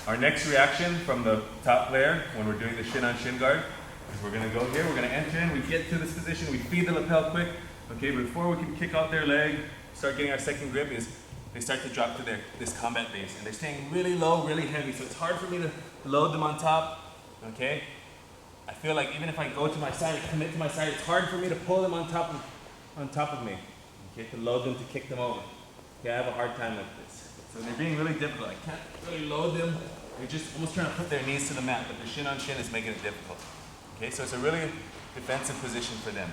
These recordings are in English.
Our next reaction from the top player when we're doing the shin-on-shin guard is we're going to go here, we're going to enter in, we get to this position, we feed the lapel quick, okay, before we can kick out their leg, start getting our second grip is they start to drop to this combat base and they're staying really low, really heavy, so it's hard for me to load them on top, okay? I feel like even if I go to my side and commit to my side, it's hard for me to pull them on top of me, okay, to load them, to kick them over. Okay, I have a hard time with this. So they're being really difficult. I can't really load them. They're just almost trying to put their knees to the mat, but the shin-on-shin is making it difficult. Okay, so it's a really defensive position for them.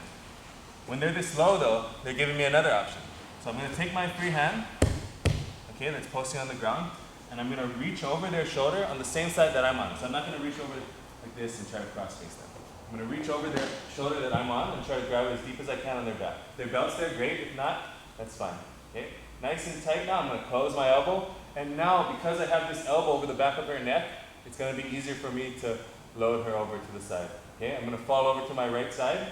When they're this low though, they're giving me another option. So I'm going to take my free hand, okay, that's posting on the ground, and I'm going to reach over their shoulder on the same side that I'm on. So I'm not going to reach over like this and try to cross-face them. I'm going to reach over their shoulder that I'm on and try to grab it as deep as I can on their back. If their belt's there, great. If not, that's fine. Okay? Nice and tight now. I'm going to close my elbow. And now, because I have this elbow over the back of her neck, it's going to be easier for me to load her over to the side. Okay? I'm going to fall over to my right side,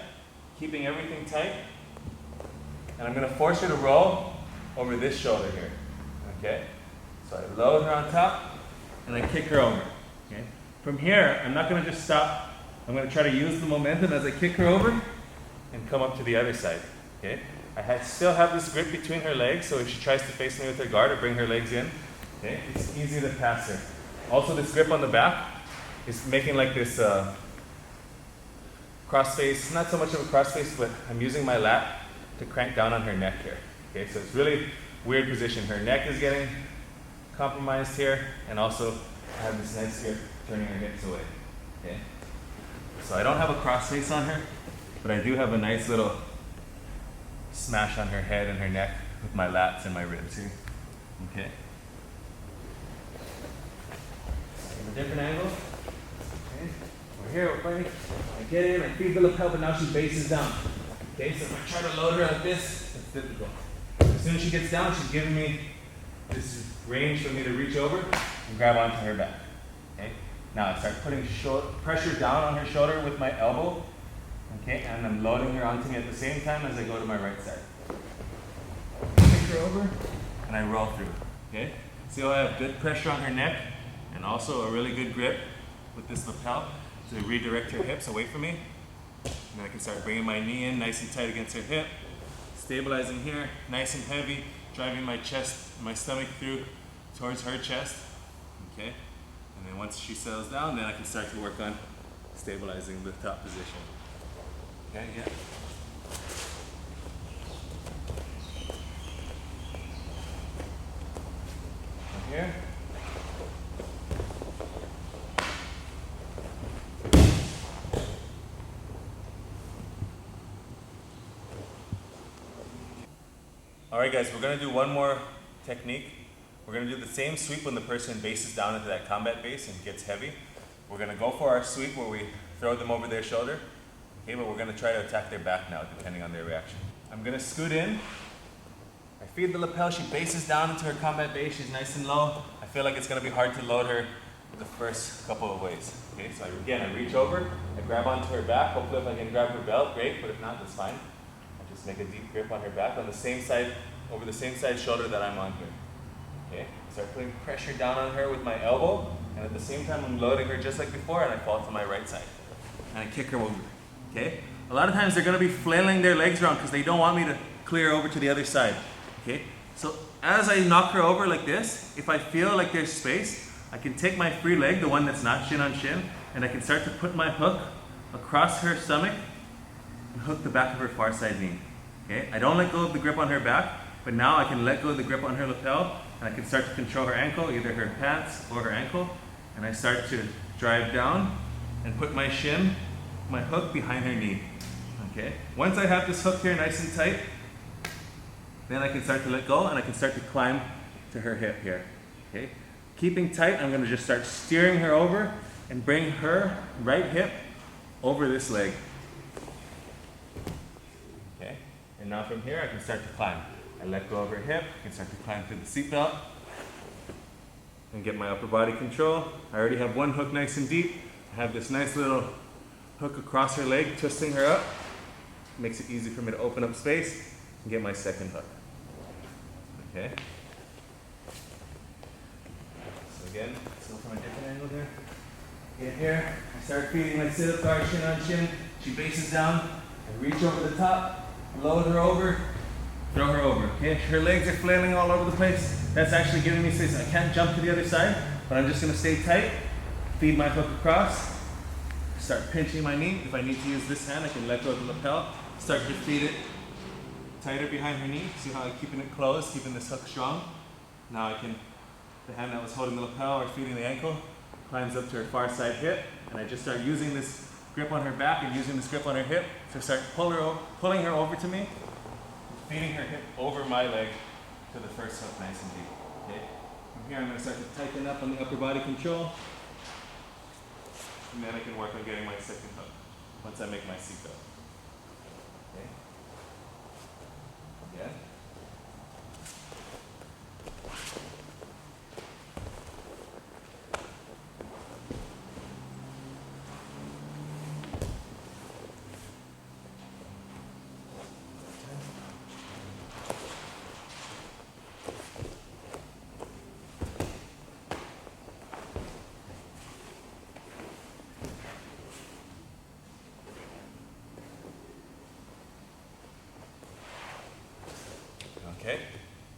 keeping everything tight. And I'm going to force her to roll over this shoulder here. Okay? So I load her on top, and I kick her over. Okay? From here, I'm not going to just stop. I'm going to try to use the momentum as I kick her over and come up to the other side. Okay? I still have this grip between her legs, so if she tries to face me with her guard or bring her legs in, okay, it's easy to pass her. Also, this grip on the back is making like this cross-face, not so much of a cross-face, but I'm using my lat to crank down on her neck here. Okay, so it's really weird position. Her neck is getting compromised here, and also I have this nice grip turning her hips away. Okay? So I don't have a cross-face on her, but I do have a nice little smash on her head and her neck with my lats and my ribs here. Okay. From a different angle. Okay. We're here, we're fighting. I get in, I feed the lapel, but now she bases down. Okay, so if I try to load her like this, it's difficult. As soon as she gets down, she's giving me this range for me to reach over and grab onto her back. Okay. Now I start putting pressure down on her shoulder with my elbow. Okay, and I'm loading her onto me at the same time as I go to my right side. Kick her over, and I roll through. Okay, see how I have good pressure on her neck, and also a really good grip with this lapel to redirect her hips away from me. And then I can start bringing my knee in nice and tight against her hip, stabilizing here, nice and heavy, driving my chest, my stomach through towards her chest. Okay, and then once she settles down, then I can start to work on stabilizing the top position. Okay, yeah. From here. All right, guys, we're going to do one more technique. We're going to do the same sweep when the person bases down into that combat base and gets heavy. We're going to go for our sweep where we throw them over their shoulder. Okay, but we're going to try to attack their back now, depending on their reaction. I'm going to scoot in. I feed the lapel. She bases down into her combat base. She's nice and low. I feel like it's going to be hard to load her the first couple of ways. Okay, so again, I reach over. I grab onto her back. Hopefully if I can grab her belt, great. But if not, that's fine. I just make a deep grip on her back on the same side, over the same side shoulder that I'm on here. Okay, start putting pressure down on her with my elbow. And at the same time, I'm loading her just like before, and I fall to my right side. And I kick her over. Okay? A lot of times they're going to be flailing their legs around because they don't want me to clear over to the other side. Okay? So as I knock her over like this, if I feel like there's space, I can take my free leg, the one that's not shin on shin, and I can start to put my hook across her stomach and hook the back of her far side knee. Okay? I don't let go of the grip on her back, but now I can let go of the grip on her lapel, and I can start to control her ankle, either her pants or her ankle, and I start to drive down and put my shin, my hook behind her knee. Okay? Once I have this hook here nice and tight, then I can start to let go and I can start to climb to her hip here. Okay? Keeping tight, I'm going to just start steering her over and bring her right hip over this leg. Okay? And now from here I can start to climb. I let go of her hip, I can start to climb through the seatbelt and get my upper body control. I already have one hook nice and deep. I have this nice little hook across her leg, twisting her up. Makes it easy for me to open up space and get my second hook. Okay? So again, let's go from a different angle here. Get here, I start feeding my sit-up guard, shin on shin. She bases down, I reach over the top, load her over, throw her over, okay? Her legs are flailing all over the place. That's actually giving me space. I can't jump to the other side, but I'm just gonna stay tight, feed my hook across, start pinching my knee. If I need to use this hand, I can let go of the lapel, start to feed it tighter behind her knee. See how I'm keeping it closed, keeping this hook strong. Now I can, the hand that was holding the lapel or feeding the ankle, climbs up to her far side hip, and I just start using this grip on her back and using this grip on her hip to start pulling her over to me, feeding her hip over my leg to the first hook nice and deep. Okay? From here I'm going to start to tighten up on the upper body control, and then I can work on getting my second hook once I make my seat go. Okay? Again.